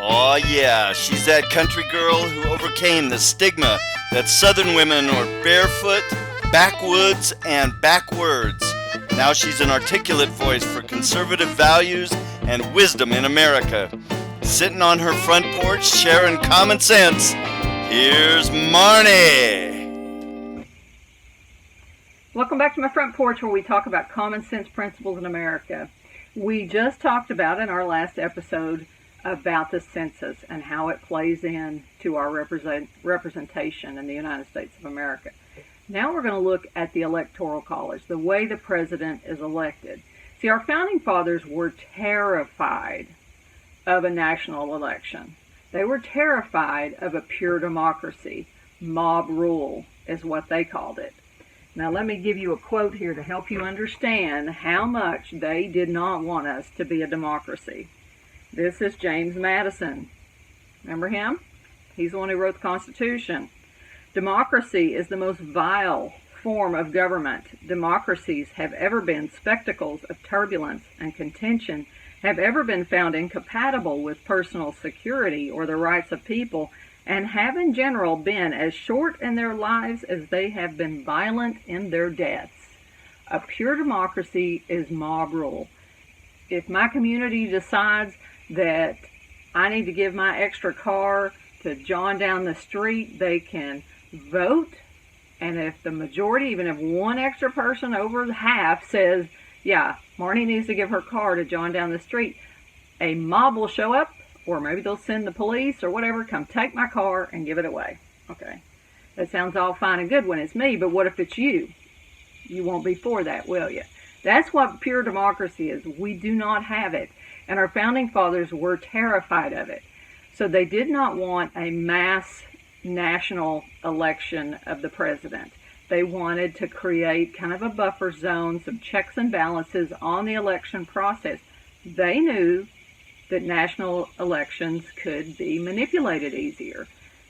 Oh yeah, she's that country girl who overcame the stigma that Southern women are barefoot, backwoods, and backwards. Now she's an articulate voice for conservative values and wisdom in America. Sitting on her front porch sharing common sense, here's Marnie. Welcome back to my front porch, where we talk about common sense principles in America. We just talked about in our last episode about the census and how it plays in to our representation in the United States of America. Now we're going to look at the Electoral College, the way the president is elected. See, our founding fathers were terrified of a national election. They were terrified of a pure democracy. Mob rule is what they called it. Now let me give you a quote here to help you understand how much they did not want us to be a democracy. This is James Madison. Remember him? He's the one who wrote the Constitution. Democracy is the most vile form of government. Democracies have ever been spectacles of turbulence and contention, have ever been found incompatible with personal security or the rights of people, and have in general been as short in their lives as they have been violent in their deaths. A pure democracy is mob rule. If my community decides that I need to give my extra car to John down the street, they can vote, and if the majority, even if one extra person over half says, yeah, Marnie needs to give her car to John down the street, a mob will show up, or maybe they'll send the police or whatever, come take my car and give it away. Okay, that sounds all fine and good when it's me, but what if it's you? You won't be for that, will you? That's what pure democracy is. We do not have it. And our founding fathers were terrified of it. So they did not want a mass national election of the president. They wanted to create kind of a buffer zone, some checks and balances on the election process. They knew that national elections could be manipulated easier.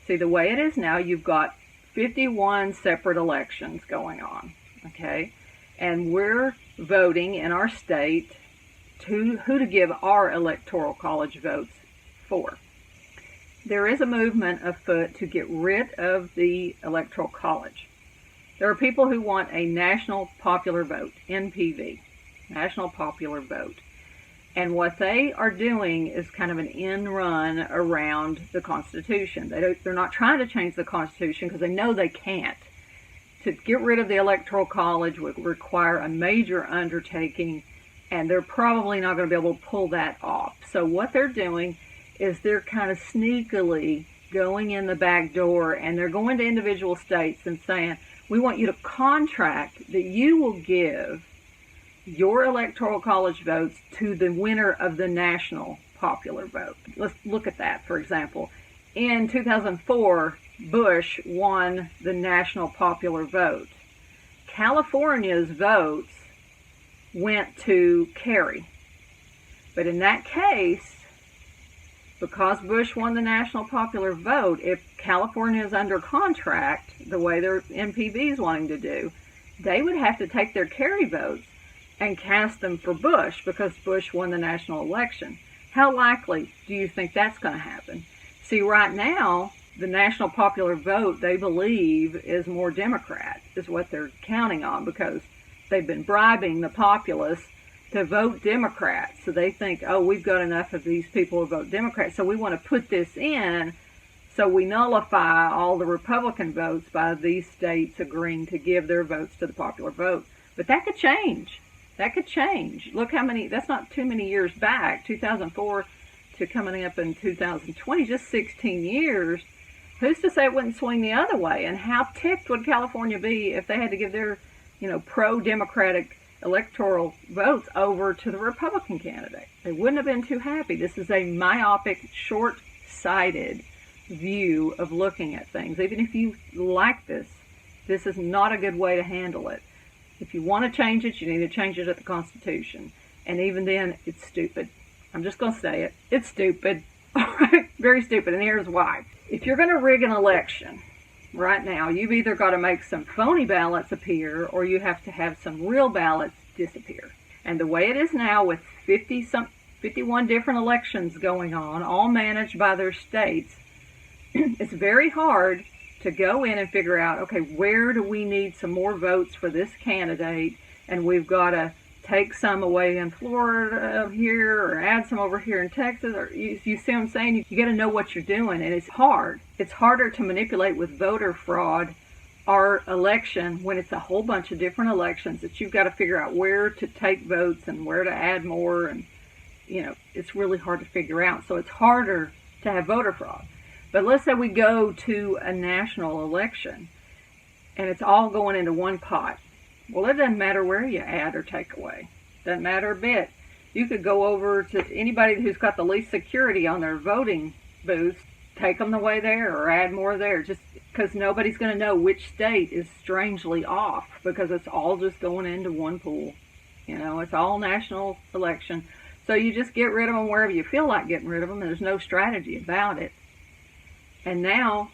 See, the way it is now, you've got 51 separate elections going on, okay? And we're voting in our state to who to give our Electoral College votes for. There is a movement afoot to get rid of the Electoral College. There are people who want a national popular vote, NPV, national popular vote. And what they are doing is kind of an end run around the Constitution. They're not trying to change the Constitution because they know they can't. To get rid of the Electoral College would require a major undertaking, and they're probably not going to be able to pull that off. So what they're doing is they're kind of sneakily going in the back door, and they're going to individual states and saying, we want you to contract that you will give your Electoral College votes to the winner of the national popular vote. Let's look at that, for example. In 2004, Bush won the national popular vote. California's votes went to Kerry. But in that case, because Bush won the national popular vote, if California is under contract, the way their MPV is wanting to do, they would have to take their Kerry votes and cast them for Bush because Bush won the national election. How likely do you think that's going to happen? See, right now, the national popular vote, they believe, is more Democrat, is what they're counting on, because they've been bribing the populace to vote Democrat. So they think, oh, we've got enough of these people who vote Democrat, so we want to put this in so we nullify all the Republican votes by these states agreeing to give their votes to the popular vote. But that could change. That could change. Look how many, that's not too many years back, 2004 to coming up in 2020, just 16 years. Who's to say it wouldn't swing the other way? And how ticked would California be if they had to give their, pro-democratic electoral votes over to the Republican candidate? They wouldn't have been too happy. This is a myopic, short-sighted view of looking at things. Even if you like this is not a good way to handle it. If you want to change it, you need to change it at the Constitution. And even then, it's stupid. I'm just going to say it. It's stupid. All right? Very stupid. And here's why. If you're going to rig an election right now, you've either got to make some phony ballots appear or you have to have some real ballots disappear. And the way it is now with 51 51 different elections going on, all managed by their states. It's very hard to go in and figure out, okay, where do we need some more votes for this candidate, and we've got to take some away in Florida here or add some over here in Texas, or you see what I'm saying? You got to know what you're doing, and it's hard. It's harder to manipulate with voter fraud our election when it's a whole bunch of different elections that you've got to figure out where to take votes and where to add more, and it's really hard to figure out. So it's harder to have voter fraud. But let's say we go to a national election and it's all going into one pot. Well, it doesn't matter where you add or take away. Doesn't matter a bit. You could go over to anybody who's got the least security on their voting booths, take them away there or add more there, just because nobody's going to know which state is strangely off, because it's all just going into one pool. It's all national election. So you just get rid of them wherever you feel like getting rid of them, and there's no strategy about it. And now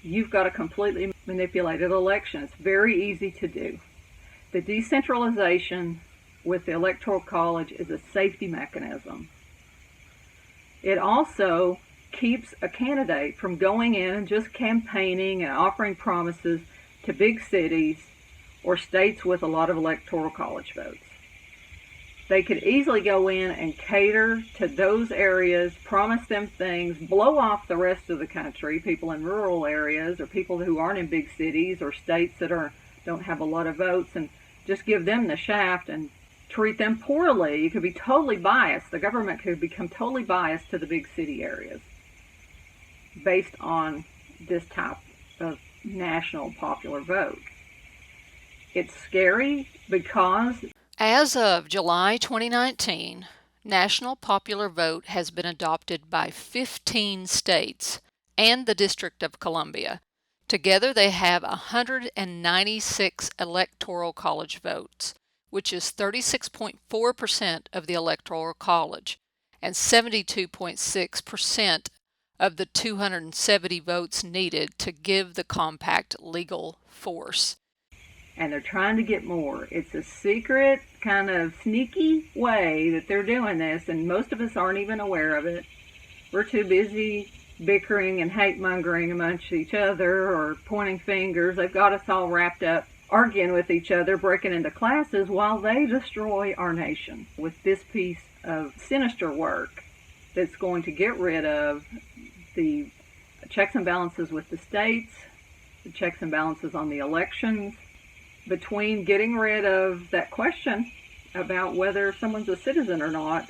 you've got a completely manipulated election. It's very easy to do. The decentralization with the Electoral College is a safety mechanism. It also keeps a candidate from going in and just campaigning and offering promises to big cities or states with a lot of Electoral College votes. They could easily go in and cater to those areas, promise them things, blow off the rest of the country, people in rural areas or people who aren't in big cities or states that don't have a lot of votes, and just give them the shaft and treat them poorly. You could be totally biased. The government could become totally biased to the big city areas based on this type of national popular vote. It's scary because as of July 2019, national popular vote has been adopted by 15 states and the District of Columbia. Together they have 196 Electoral College votes, which is 36.4% of the Electoral College and 72.6% of the 270 votes needed to give the compact legal force. And they're trying to get more. It's a secret, kind of sneaky way that they're doing this, and most of us aren't even aware of it. We're too busy bickering and hate-mongering amongst each other or pointing fingers. They've got us all wrapped up arguing with each other, breaking into classes while they destroy our nation with this piece of sinister work that's going to get rid of the checks and balances with the states, the checks and balances on the elections, between getting rid of that question about whether someone's a citizen or not,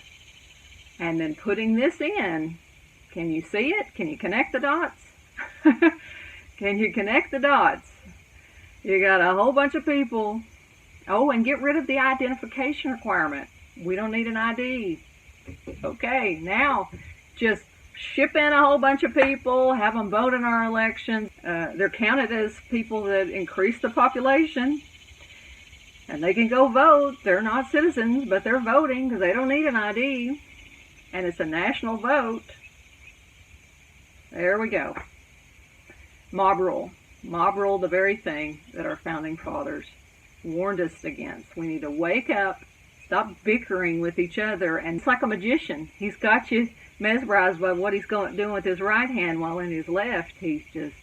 and then putting this in. Can you see it? Can you connect the dots? Can you connect the dots? You got a whole bunch of people. Oh, and get rid of the identification requirement. We don't need an ID. Okay, now just ship in a whole bunch of people, have them vote in our elections. They're counted as people that increase the population, and they can go vote. They're not citizens, but they're voting because they don't need an ID, and it's a national vote. There we go. Mob rule. Mob rule, the very thing that our founding fathers warned us against. We need to wake up, stop bickering with each other, and it's like a magician. He's got you mesmerized by what he's doing with his right hand, while in his left he's just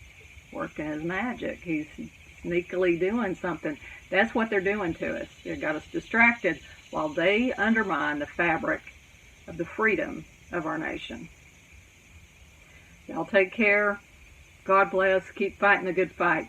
working his magic. He's sneakily doing something. That's what they're doing to us. They've got us distracted while they undermine the fabric of the freedom of our nation. Y'all take care. God bless. Keep fighting the good fight.